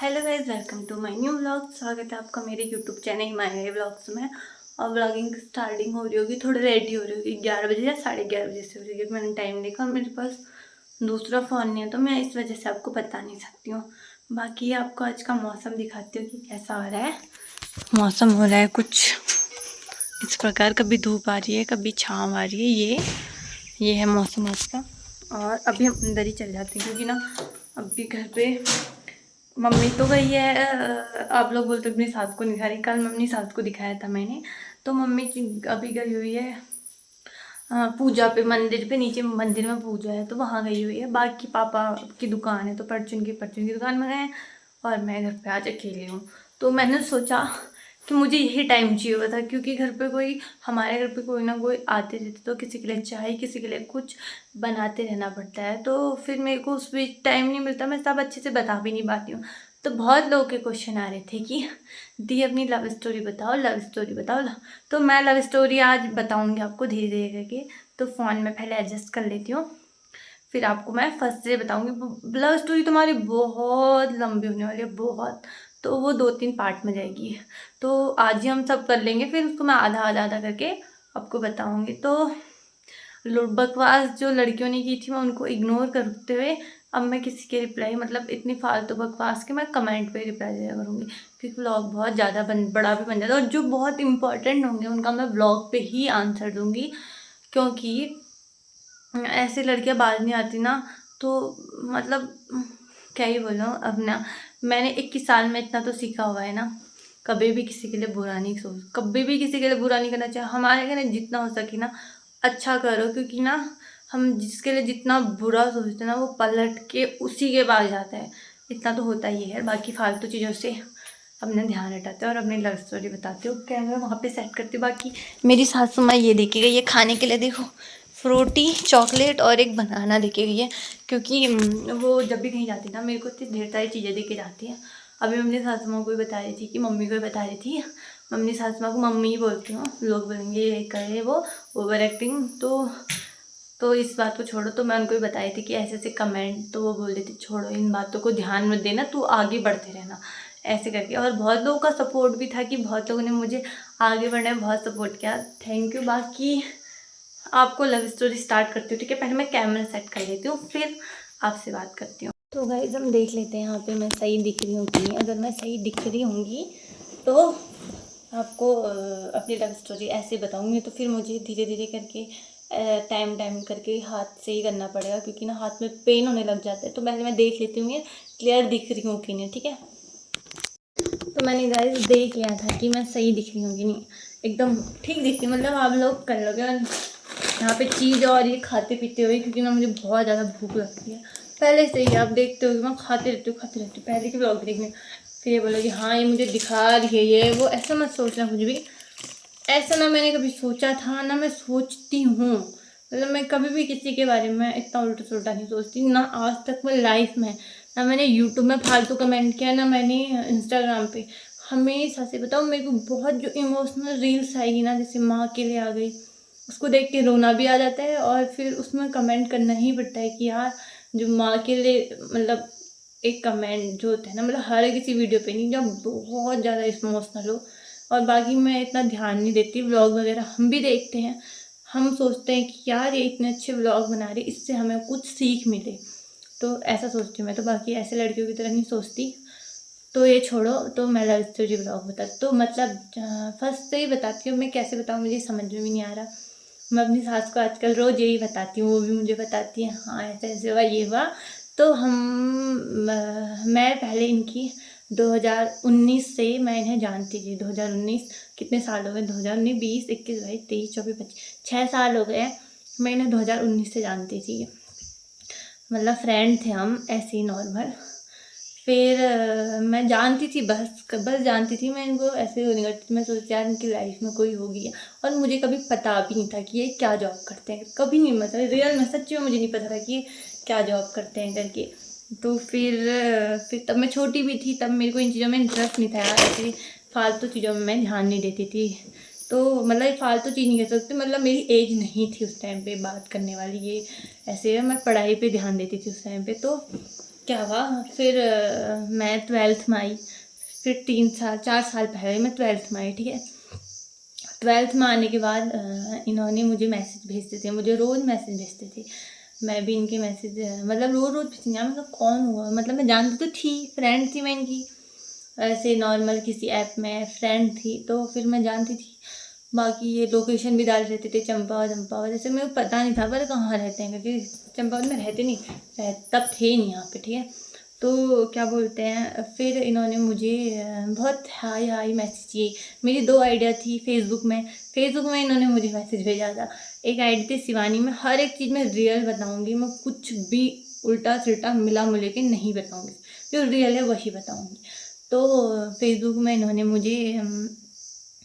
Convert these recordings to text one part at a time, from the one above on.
Hello guys, welcome to my new vlog. स्वागत है आपका मेरे यूट्यूब चैनल हिमालय व्लॉग्स में। और व्लॉगिंग स्टार्टिंग हो रही होगी, थोड़ी रेडी हो रही होगी 11 बजे या 11:30 बजे से हो रही है। मैंने टाइम देखा और मेरे पास दूसरा फ़ोन नहीं है, तो मैं इस वजह से आपको बता नहीं सकती हूँ। बाकी आपको आज का मौसम दिखाती हूँ कि कैसा हो रहा है। मौसम हो रहा है कुछ इस प्रकार, कभी धूप आ रही है कभी छाँव आ रही है। ये है मौसम आज का। और अभी हम अंदर ही चल जाते हैं क्योंकि ना अभी घर पे मम्मी तो गई है। आप लोग बोलते अपनी सास को नहीं दिखा रही, कल मम्मी सास को दिखाया था मैंने। तो मम्मी अभी गई हुई है पूजा पे, मंदिर पे, नीचे मंदिर में पूजा है तो वहाँ गई हुई है। बाकी पापा की दुकान है तो परचून की दुकान में गए हैं और मैं घर पे आज अकेली हूँ। तो मैंने सोचा कि मुझे यही टाइम चाहिए हुआ था क्योंकि घर पे कोई, हमारे घर पे कोई ना कोई आते रहते तो किसी के लिए चाय, किसी के लिए कुछ बनाते रहना पड़ता है। तो फिर मेरे को उस बीच टाइम नहीं मिलता, मैं सब अच्छे से बता भी नहीं पाती हूँ। तो बहुत लोगों के क्वेश्चन आ रहे थे कि दी अपनी लव स्टोरी बताओ, लव स्टोरी बताओ। तो मैं लव स्टोरी आज बताऊँगी आपको धीरे धीरे करके। तो फ़ोन में पहले एडजस्ट कर लेती हूँ, फिर आपको मैं फर्स्ट से बताऊँगी। लव स्टोरी तुम्हारी बहुत लंबी होने वाली है, बहुत। तो वो 2-3 पार्ट में जाएगी। तो आज ही हम सब कर लेंगे, फिर उसको मैं आधा आधा आधा करके आपको बताऊँगी। तो बकवास जो लड़कियों ने की थी मैं उनको इग्नोर करते हुए अब मैं किसी के रिप्लाई, मतलब इतनी फालतू बकवास के मैं कमेंट पे रिप्लाई दिया करूँगी क्योंकि व्लॉग बहुत ज़्यादा बड़ा भी बन जाता है। और जो बहुत इंपॉर्टेंट होंगे उनका मैं व्लॉग पे ही आंसर दूँगी क्योंकि ऐसी लड़कियां बाज नहीं आती ना। तो मतलब क्या ही बोलूँ अब ना। मैंने 21 साल में इतना तो सीखा हुआ है ना, कभी भी किसी के लिए बुरा नहीं सोच, कभी भी किसी के लिए बुरा नहीं करना चाहिए। हमारे घर में जितना हो सके ना अच्छा करो, क्योंकि ना हम जिसके लिए जितना बुरा सोचते हैं ना वो पलट के उसी के पास जाता है। इतना तो होता ही है। बाकी फालतू चीज़ों से अपना ध्यान हटाते हैं और अपनी लव स्टोरी बताते हो। कैमरा वहाँ पे सेट करती हूँ। बाकी मेरी सासू माँ ये देखेगा, ये खाने के लिए देखो फ्रूटी, चॉकलेट और एक बनाना देके गई है क्योंकि वो जब भी कहीं जाती है ना मेरे को इतनी ढेर सारी चीज़ें देके जाती है। अभी मम्मी सासू माँ को ही बता रही थी कि मम्मी को ही बता रही थी, मम्मी सासू माँ को मम्मी ही बोलती हूँ, लोग बोलेंगे ये करे वो ओवर एक्टिंग। तो इस बात को छोड़ो। तो मैं उनको ही बताई थी कि ऐसे ऐसे कमेंट, तो वो बोल रही थी छोड़ो इन बातों को, ध्यान मत देना, तू आगे बढ़ते रहना ऐसे करके। और बहुत लोगों का सपोर्ट भी था कि बहुत लोगों ने मुझे आगे बढ़ने में बहुत सपोर्ट किया, थैंक यू। बाकी आपको लव स्टोरी स्टार्ट करती हूँ, ठीक है। पहले मैं कैमरा सेट कर लेती हूँ फिर आपसे बात करती हूँ। तो गाइस हम देख लेते हैं यहाँ पे मैं सही दिख रही हूँ कि नहीं। अगर मैं सही दिख रही होंगी तो आपको अपनी लव स्टोरी ऐसे बताऊँगी। तो फिर मुझे धीरे धीरे करके टाइम टाइम करके हाथ से ही करना पड़ेगा क्योंकि ना हाथ में पेन होने लग जाता है। तो पहले मैं देख लेती हूँ ये क्लियर दिख रही हूँ कि नहीं, ठीक है। तो मैंने गाइस देख लिया था कि मैं सही दिख रही हूँ कि नहीं, एकदम ठीक दिखती हूँ। मतलब आप लोग कर लोगे यहाँ पे चीज़ और ये खाते पीते हुए, क्योंकि ना मुझे बहुत ज़्यादा भूख लगती है पहले से ही। आप देखते हो कि मैं खाते रहती हूँ पहले के ब्लॉग देखने। फिर ये बोलोगे हाँ ये मुझे दिखा रही है ये वो, ऐसा मत सोचना कुछ भी। ऐसा ना मैंने कभी सोचा था ना मैं सोचती हूँ। मतलब मैं कभी भी किसी के बारे में इतना उल्टा सुल्टा नहीं सोचती ना आज तक मैं लाइफ में। ना मैंने यूट्यूब में फालतू कमेंट किया, ना मैंने इंस्टाग्राम पे। हमेशा से बताओ मेरे को बहुत जो इमोशनल रील्स आएगी ना, जैसे माँ के लिए आ गई, उसको देख के रोना भी आ जाता है और फिर उसमें कमेंट करना ही पड़ता है कि यार जो माँ के लिए, मतलब एक कमेंट जो होता है ना, मतलब हर किसी वीडियो पे नहीं, जब बहुत ज़्यादा इमोशनल हो। और बाकी मैं इतना ध्यान नहीं देती। व्लॉग वगैरह हम भी देखते हैं, हम सोचते हैं कि यार ये इतने अच्छे व्लॉग बना रही, इससे हमें कुछ सीख मिले, तो ऐसा सोचती हूँ मैं। तो बाकी ऐसे लड़कियों की तरह नहीं सोचती। तो ये छोड़ो। तो मैं लव स्टोरी ब्लॉग बता, तो मतलब फर्स्ट से ही बताती हूँ। मैं कैसे बताऊँ मुझे समझ में भी नहीं आ रहा। मैं अपनी सास को आजकल रोज़ यही बताती हूँ, वो भी मुझे बताती है हाँ ऐसे ऐसे हुआ ये हुआ। तो मैं पहले इनकी 2019 से मैं इन्हें जानती थी। 2019 कितने साल हो गए, 2019, 20, 21, 22, 23, 24, 25, 6 साल हो गए। मैं इन्हें 2019 से जानती थी, मतलब फ्रेंड थे हम ऐसे ही नॉर्मल। फिर मैं जानती थी, बस जानती थी मैं इनको, ऐसे नहीं करती थी। मैं सोचती यार इनकी लाइफ में कोई होगी। और मुझे कभी पता भी नहीं था कि ये क्या जॉब करते हैं, कभी नहीं, मतलब रियल में सच्ची में मुझे नहीं पता था कि ये क्या जॉब करते हैं करके। तो फिर तब मैं छोटी भी थी, तब मेरे को इन चीज़ों में इंटरेस्ट नहीं था यार, ऐसे फालतू चीज़ों में मैं ध्यान नहीं देती थी। तो मतलब फालतू चीज़ नहीं कह सकती, मतलब मेरी एज नहीं थी उस टाइम पे बात करने वाली ये। ऐसे मैं पढ़ाई पे ध्यान देती थी उस टाइम पे। तो क्या हुआ फिर मैं 12th में आई। फिर 4 साल पहले मैं 12th में आई, ठीक है। 12th में आने के बाद इन्होंने मुझे मैसेज भेजते थे, मुझे रोज़ मैसेज भेजते थे। मैं भी इनके मैसेज मतलब रोज़ भेजती थी। मतलब कौन हुआ, मतलब मैं जानती तो थी, फ्रेंड थी मैं इनकी, ऐसे नॉर्मल किसी ऐप में फ्रेंड थी, तो फिर मैं जानती थी। बाकी ये लोकेशन भी डाल रहते थे, चंपावत, जैसे मेरे को पता नहीं था पर कहाँ रहते हैं, क्योंकि चंपावत में रहते नहीं, तब थे नहीं यहाँ पे, ठीक है। तो क्या बोलते हैं, फिर इन्होंने मुझे बहुत हाई हाई मैसेज किए। मेरी 2 आइडिया थी फेसबुक में इन्होंने मुझे मैसेज भेजा था। एक आईडी थी शिवानी में, हर एक चीज़ में रियल बताऊँगी, मैं कुछ भी उल्टा सिल्टा मिला मुले के नहीं बताऊँगी, जो रियल है वही बताऊँगी। तो फेसबुक में इन्होंने मुझे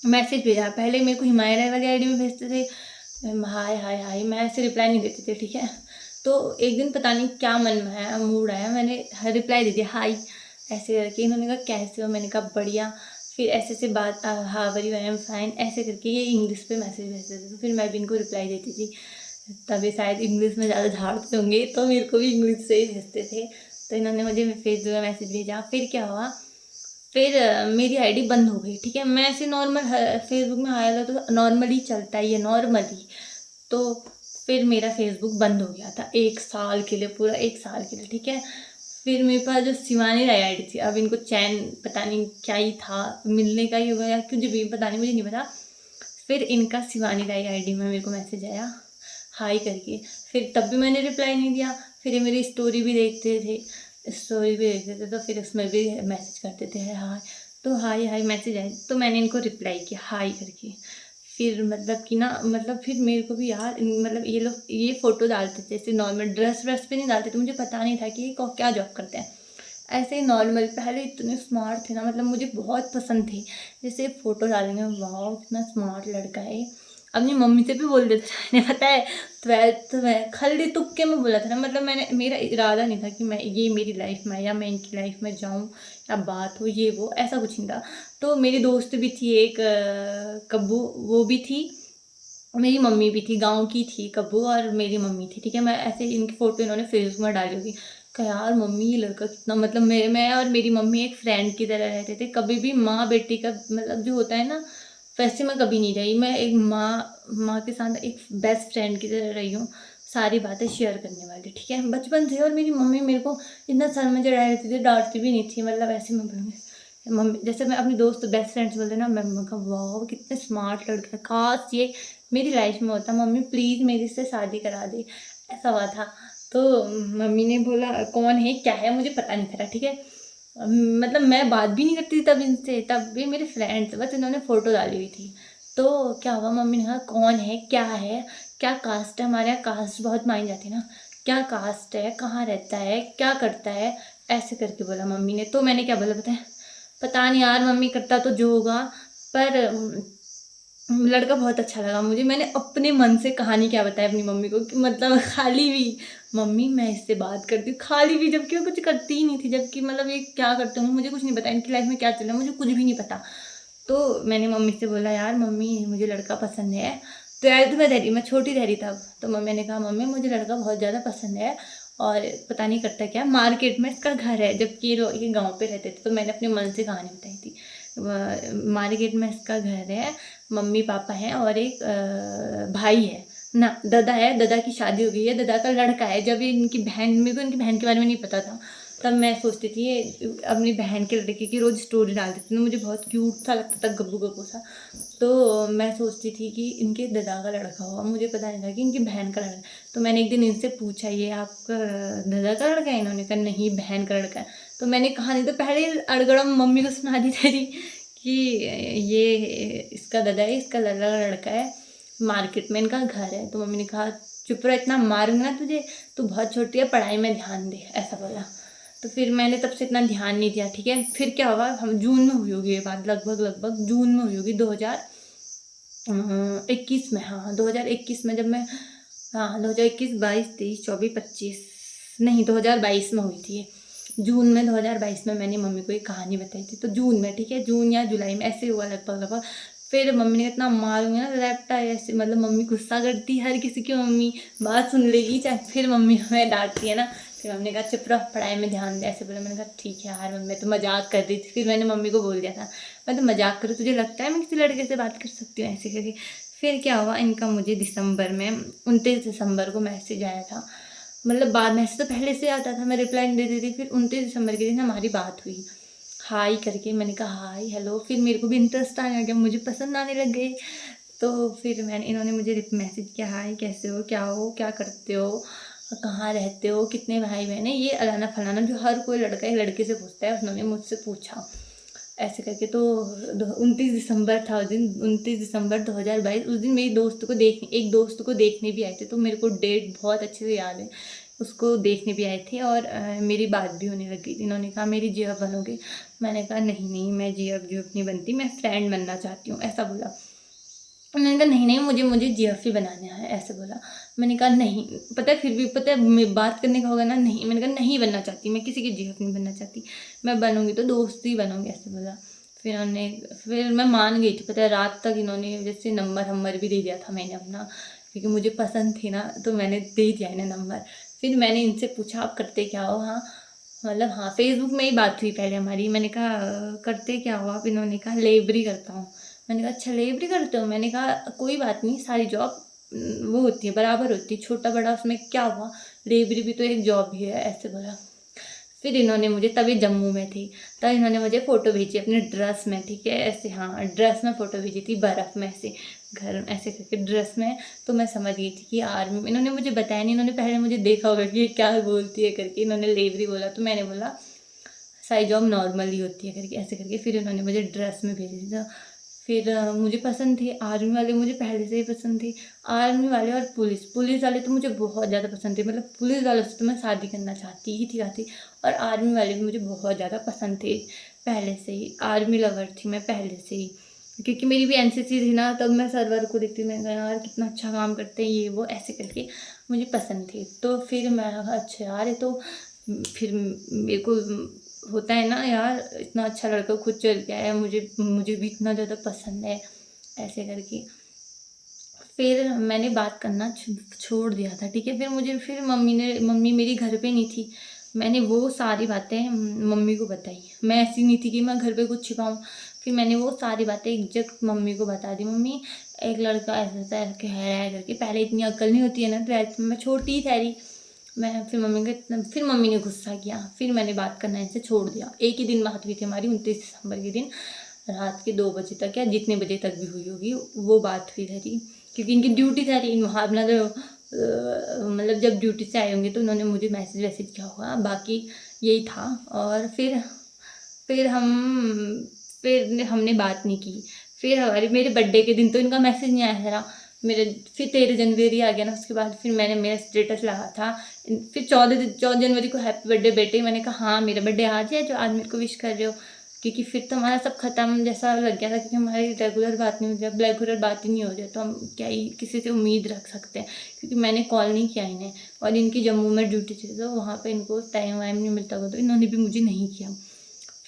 मैसेज भेजा। पहले मेरे को हिमालय राय वाली आईडी में भेजते थे हाय हाय हाय, मैं ऐसे रिप्लाई नहीं देती थी, ठीक है। तो एक दिन पता नहीं क्या मन में है, मूड आया, मैंने रिप्लाई दे दिया हाय ऐसे करके। इन्होंने कहा कैसे हो, मैंने कहा बढ़िया। फिर ऐसे से बात how are you, I am fine, ऐसे करके ये इंग्लिश पे मैसेज भेजते थे, तो फिर मैं भी इनको रिप्लाई देती थी। तभी शायद इंग्लिश में ज़्यादा झाड़ते होंगे, तो मेरे को भी इंग्लिश से ही भेजते थे। तो इन्होंने मुझे फेसबुक में मैसेज भेजा। फिर क्या हुआ, फिर मेरी आईडी बंद हो गई, ठीक है। मैं ऐसे नॉर्मल फेसबुक में आया था तो नॉर्मली चलता ही है, नॉर्मली। तो फिर मेरा फेसबुक बंद हो गया था 1 साल के लिए, पूरा 1 साल के लिए, ठीक है। फिर मेरे पास जो शिवानी राय आईडी थी, अब इनको चैन पता नहीं क्या ही था, मिलने का ही होगा या कुछ भी पता नहीं, मुझे नहीं पता। फिर इनका शिवानी राय आईडी में मेरे को मैसेज आया हाई करके। फिर तब भी मैंने रिप्लाई नहीं दिया। फिर ये मेरी स्टोरी भी देखते थे, तो फिर उसमें भी मैसेज करते थे हाय। तो हाय हाय मैसेज आए, तो मैंने इनको रिप्लाई किया हाय करके। फिर मतलब कि ना, मतलब फिर मेरे को भी यार, मतलब ये लोग ये फ़ोटो डालते थे ऐसे नॉर्मल, ड्रेस व्रेस पे नहीं डालते थे, मुझे पता नहीं था कि ये क्या जॉब करते हैं। ऐसे ही नॉर्मल, पहले इतने स्मार्ट थे ना, मतलब मुझे बहुत पसंद थे। जैसे फ़ोटो डालेंगे, वाह कितना स्मार्ट लड़का है। अपनी मम्मी से भी बोल देते थे, मैंने पता है 12th में खाली तुक्के में बोला था ना, मतलब मेरा इरादा नहीं था कि मैं ये मेरी लाइफ में या मैं इनकी लाइफ में जाऊँ या बात हो ये वो, ऐसा कुछ नहीं था। तो मेरी दोस्त भी थी एक कब्बू, वो भी थी, मेरी मम्मी भी थी, गांव की थी कब्बू, और मेरी मम्मी थी, ठीक है। मैं ऐसे इनकी फ़ोटो इन्होंने फेसबुक में डाली होगी, कहा यार मम्मी ये लड़का कितना, मतलब मैं और मेरी मम्मी एक फ्रेंड की तरह रहते थे। कभी भी माँ बेटी का मतलब जो होता है ना, वैसे मैं कभी नहीं रही। मैं एक माँ के साथ एक बेस्ट फ्रेंड की तरह रही हूँ, सारी बातें शेयर करने वाली, ठीक है, बचपन से। और मेरी मम्मी मेरे को इतना सर में चढ़ाई रहती थी, डांटती भी नहीं थी, मतलब ऐसे मैं बोलूँगी मम्मी, जैसे मैं अपनी दोस्त बेस्ट फ्रेंड से बोलते ना, मैं कहा वाह कितने स्मार्ट लड़का, काश ये मेरी लाइफ में होता, मम्मी प्लीज़ मेरे से शादी करा दे, ऐसा हुआ था। तो मम्मी ने बोला कौन है क्या है, मुझे पता नहीं था, ठीक है। मतलब मैं बात भी नहीं करती थी तब इनसे, तब भी मेरे फ्रेंड्स, बस इन्होंने फ़ोटो डाली हुई थी। तो क्या हुआ, मम्मी ने कहा कौन है क्या कास्ट है, हमारे यहाँ कास्ट बहुत मानी जाती है ना, क्या कास्ट है, कहाँ रहता है, क्या करता है, ऐसे करके बोला मम्मी ने। तो मैंने क्या बोला पता नहीं यार मम्मी, करता तो जो होगा, पर लड़का बहुत अच्छा लगा मुझे। मैंने अपने मन से कहानी क्या बताया अपनी मम्मी को, कि मतलब खाली भी मम्मी मैं इससे बात करती हूँ, खाली भी, जबकि मैं कुछ करती ही नहीं थी, जबकि मतलब ये क्या करते हूँ मुझे कुछ नहीं पता, इनकी लाइफ में क्या चल रहा है मुझे कुछ भी नहीं पता। तो मैंने मम्मी से बोला यार मम्मी मुझे लड़का पसंद है। 12th में रही, मैं छोटी रही तब। तो मम्मी ने कहा मम्मी मुझे लड़का बहुत ज़्यादा पसंद है, और पता नहीं करता क्या, मार्केट में इसका घर है, जबकि ये गाँव पे रहते थे। तो मैंने अपने मन से कहानी बताई थी, मार्केट में इसका घर है, मम्मी पापा हैं और एक भाई है ना, दादा है, दादा की शादी हो गई है, दादा का लड़का है। जब ये इनकी बहन, मेरे को इनकी बहन के बारे में नहीं पता था, तब मैं सोचती थी ये अपनी बहन के लड़के की रोज़ स्टोरी डालती थी, मुझे बहुत क्यूट सा लगता था, गब्बू गब्बू सा। तो मैं सोचती थी कि इनके दादा का लड़का होगा, मुझे पता नहीं था कि इनकी बहन का लड़का। तो मैंने एक दिन इनसे पूछा ये आपका दादा का लड़का है, इन्होंने कहा नहीं बहन का लड़का है। तो मैंने कहानी तो पहले ही अड़गड़म मम्मी को सुना दी थी कि ये इसका दादा है, इसका दादा का लड़का है, मार्केट में इनका घर है। तो मम्मी ने कहा चुप रह, इतना मारूंगी ना तुझे, तू बहुत छोटी है, पढ़ाई में ध्यान दे, ऐसा बोला। तो फिर मैंने तब से इतना ध्यान नहीं दिया, ठीक है। फिर क्या हुआ, हम जून में हुई होगी ये बात, लगभग जून में हुई होगी 2021 में, हाँ 2021 में, जब मैं, हाँ 2021, 22, 23, 24, 25, नहीं 2022 में हुई थी ये, जून में 2022 में मैंने मम्मी को एक कहानी बताई थी। तो जून में, ठीक है, जून या जुलाई में ऐसे हुआ लगभग। फिर मम्मी ने इतना मारूंगी ना लैपटा ऐसे, मतलब मम्मी गुस्सा करती, हर किसी की मम्मी बात सुन लेगी चाहे, फिर मम्मी हमें डांटती है ना फिर हमने कहा चुप रहो, पढ़ाई में ध्यान दे, ऐसे बोला। मैंने कहा ठीक है यार मम्मी, मैं तो मजाक कर रही थी। फिर मैंने मम्मी को बोल दिया था मैं तो मजाक करूँ, तुझे लगता है मैं किसी लड़के से बात कर सकती हूँ, ऐसे करके। फिर क्या हुआ, इनका मुझे दिसंबर में 29 दिसंबर को मैसेज आया था। मतलब बाद मैसेज तो पहले से आता था, मैं रिप्लाई नहीं देती थी। फिर 29 दिसंबर के दिन हमारी बात हुई, हाई करके। मैंने कहा हाई हेलो, फिर मेरे को भी इंटरेस्ट आने लगा, मुझे पसंद आने लग गए। तो फिर इन्होंने मुझे मैसेज किया, हाय कैसे हो, क्या करते हो, कहाँ रहते हो, कितने भाई बहन है, ये अलाना फलाना, जो हर कोई लड़का एक लड़के से पूछता है, उन्होंने मुझसे पूछा ऐसे करके। तो 29 दिसंबर था उस दिन, 29 दिसंबर 2022। उस दिन मेरी एक दोस्त को देखने भी आए थे, तो मेरे को डेट बहुत अच्छे से याद है। उसको देखने भी आए थे और मेरी बात भी होने लगी थी। इन्होंने कहा मेरी जीएफ बनोगे। मैंने कहा नहीं मैं जीएफ नहीं बनती, मैं फ्रेंड बनना चाहती हूँ, ऐसा बोला। मैंने कहा नहीं मुझे जीएफ बनाना है, ऐसे बोला। मैंने कहा नहीं, पता है फिर भी पता है बात करने का होगा ना, नहीं। मैंने कहा नहीं बनना चाहती, मैं किसी की जीएफ नहीं बनना चाहती, मैं बनूंगी तो दोस्त ही बनूंगी, ऐसे बोला। फिर मैं मान गई थी। पता है रात तक इन्होंने जैसे नंबर भी दे दिया था मैंने अपना, क्योंकि मुझे पसंद थी ना, तो मैंने दे दिया इन्हें नंबर। फिर मैंने इनसे पूछा आप करते क्या हो। हाँ मतलब हाँ, फेसबुक में ही बात हुई पहले हमारी। मैंने कहा करते क्या हो आप। इन्होंने कहा लेबरी करता हूँ। मैंने कहा अच्छा लेबरी करते हो। मैंने कहा कोई बात नहीं, सारी जॉब वो होती है, बराबर होती है, छोटा बड़ा उसमें क्या हुआ, लेबरी भी तो एक जॉब ही है, ऐसे बोला। फिर इन्होंने मुझे, तभी जम्मू में थी, तब इन्होंने मुझे फ़ोटो भेजी अपने ड्रेस में, ठीक है ऐसे, हाँ ड्रेस में फ़ोटो भेजी थी, बर्फ़ में ऐसे, घर में ऐसे करके ड्रेस में। तो मैं समझ गई थी कि आर्मी में। इन्होंने मुझे बताया नहीं, इन्होंने पहले मुझे देखा होगा कि क्या बोलती है करके। इन्होंने लेबरी बोला तो मैंने बोला सारी जॉब नॉर्मल ही होती है करके, ऐसे करके। फिर उन्होंने मुझे ड्रेस में भेज दिया। फिर मुझे पसंद थे आर्मी वाले, मुझे पहले से ही पसंद थे आर्मी वाले। और पुलिस वाले तो मुझे बहुत ज़्यादा पसंद थे, मतलब पुलिस वालों से तो मैं शादी करना चाहती ही थी। और आर्मी वाले भी मुझे बहुत ज़्यादा पसंद थे पहले से ही, आर्मी लवर थी मैं पहले से ही। क्योंकि मेरी भी एनसीसी थी ना, तब मैं सर्वर को देखती, मैं कहा यार कितना अच्छा काम करते हैं ये वो, ऐसे करके मुझे पसंद थे। तो फिर मैं अच्छा यार ये तो, फिर मेरे को होता है ना यार, इतना अच्छा लड़का खुद चल के आया, मुझे भी इतना ज़्यादा पसंद है, ऐसे करके। फिर मैंने बात करना छोड़ दिया था, ठीक है। फिर मम्मी मेरी घर पे नहीं थी। मैंने वो सारी बातें मम्मी को बताई। मैं ऐसी नहीं थी कि मैं घर पे कुछ छिपाऊं। फिर मैंने वो सारी बातें एग्जैक्ट मम्मी को बता दी। मम्मी एक लड़का ऐसा ऐसा है करके। पहले इतनी अक्ल नहीं होती है ना, 12th में मैं छोटी ही ठहरी। फिर मम्मी ने गुस्सा किया। फिर मैंने बात करना इनसे छोड़ दिया। एक ही दिन बात हुई थी हमारी, 29 दिसंबर के दिन रात के 2 बजे तक, या जितने बजे तक भी हुई होगी वो बात हुई थी। क्योंकि इनकी ड्यूटी थी वहाँ अपना, तो मतलब जब ड्यूटी से आए होंगे तो उन्होंने मुझे मैसेज वैसेज किया होगा, बाकी यही था। और फिर हमने बात नहीं की। फिर मेरे बर्थडे के दिन तो इनका मैसेज नहीं आया था मेरे। फिर 13 जनवरी आ गया ना, उसके बाद फिर मैंने मेरा स्टेटस लगा था। फिर 14 जनवरी को हैप्पी बर्थडे बेटे। मैंने कहा हाँ मेरा बर्थडे आज है जो आज मेरे को विश कर रहे हो। क्योंकि फिर तो हमारा सब खत्म जैसा लग गया था, क्योंकि हमारी रेगुलर बात नहीं होती, जब रेगुलर बात ही नहीं हो रही तो हम क्या ही किसी से उम्मीद रख सकते हैं। क्योंकि मैंने कॉल नहीं किया इन्हें, और इनकी जम्मू में ड्यूटी थी तो वहाँ पे इनको टाइम वाइम नहीं मिलता होगा, तो इन्होंने भी मुझे नहीं किया।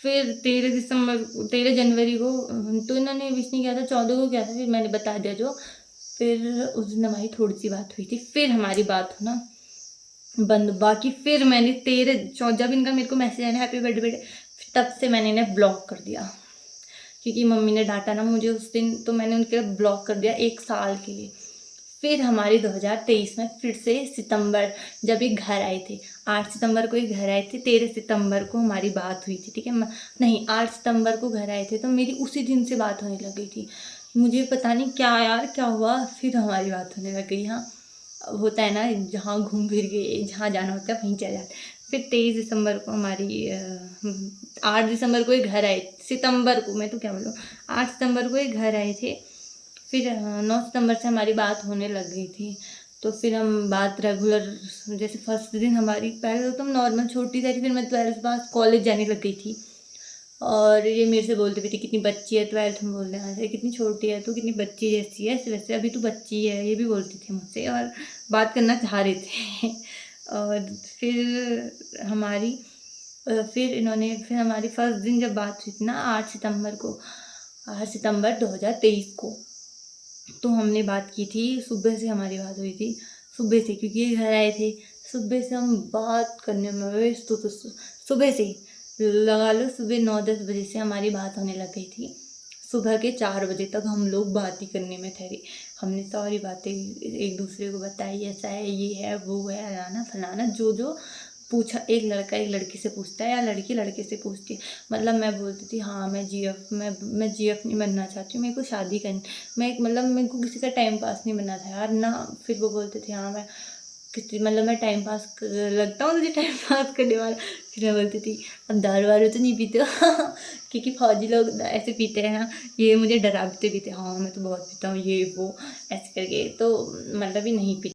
फिर 13 जनवरी को तो इन्होंने विश नहीं किया था, 14 को किया था, फिर मैंने बता दिया जो। फिर उस दिन हमारी थोड़ी सी बात हुई थी, फिर हमारी बात होना बंद। बाकी फिर मैंने 13 जब इनका मेरे को मैसेज आया हैप्पी बर्थडे, तब से मैंने इन्हें ब्लॉक कर दिया। क्योंकि मम्मी ने डांटा ना मुझे उस दिन, तो मैंने उनके ब्लॉक कर दिया 1 साल के लिए। फिर हमारी 2023 में फिर से सितंबर, जब ये घर आए थे, 8 सितंबर को ये घर आए थे, 13 सितंबर को हमारी बात हुई थी, ठीक है। नहीं 8 सितंबर को घर आए थे, तो मेरी उसी दिन से बात होने लग गई थी। मुझे पता नहीं क्या यार क्या हुआ, फिर हमारी बात होने लग गई। हाँ होता है ना, जहाँ घूम फिर के जहाँ जाना होता है वहीं चले जाते हैं। फिर 23 दिसंबर को हमारी 8 दिसंबर को ये घर आए, सितंबर को, मैं तो क्या बोलूँ, 8 सितंबर को ये घर आए थे। फिर 9 सितंबर से हमारी बात होने लग गई थी। तो फिर हम बात रेगुलर, जैसे फर्स्ट दिन हमारी, पहले तो हम नॉर्मल छोटी सी थी, फिर मैं 12th पास कॉलेज जाने लग गई थी। और ये मेरे से बोलती भी थी कितनी बच्ची है, 12th में बोल रहे हैं कितनी छोटी है तो, कितनी बच्ची जैसी है, वैसे अभी तो बच्ची है, ये भी बोलती थी मुझसे, और बात करना चाह रहे थे। और फिर हमारी फर्स्ट दिन जब बात हुई थी ना 8 सितंबर को, 8 सितंबर 2023 को, तो हमने बात की थी, सुबह से हमारी बात हुई थी, सुबह से, क्योंकि ये घर आए थे सुबह से हम बात करने में व्यस्त तो सुबह से ही लगा लो, सुबह 9-10 बजे से हमारी बात होने लग गई थी। सुबह के 4 बजे तक हम लोग बात ही करने में ठहरे। हमने सारी बातें एक दूसरे को बताई, ऐसा है, ये है, वो है, फलाना फलाना, जो जो पूछा। एक लड़का एक लड़की से पूछता है या लड़की लड़के से पूछती है। मतलब मैं बोलती थी हाँ मैं जीएफ नहीं बनना चाहती हूँ, मेरे को शादी करनी, मतलब मेरे को किसी का टाइम पास नहीं बनना था यार ना। फिर वो बोलते थे हाँ मैं कितनी, मतलब मैं टाइम पास लगता हूँ तुझे टाइम पास करने वाला। फिर मैं बोलती थी अब दारू वारू तो नहीं पीते हो क्योंकि फौजी लोग ऐसे पीते हैं ना, ये मुझे डराते भी थे, हाँ मैं तो बहुत पीता हूँ ये वो ऐसे करके, तो मतलब ही नहीं पी।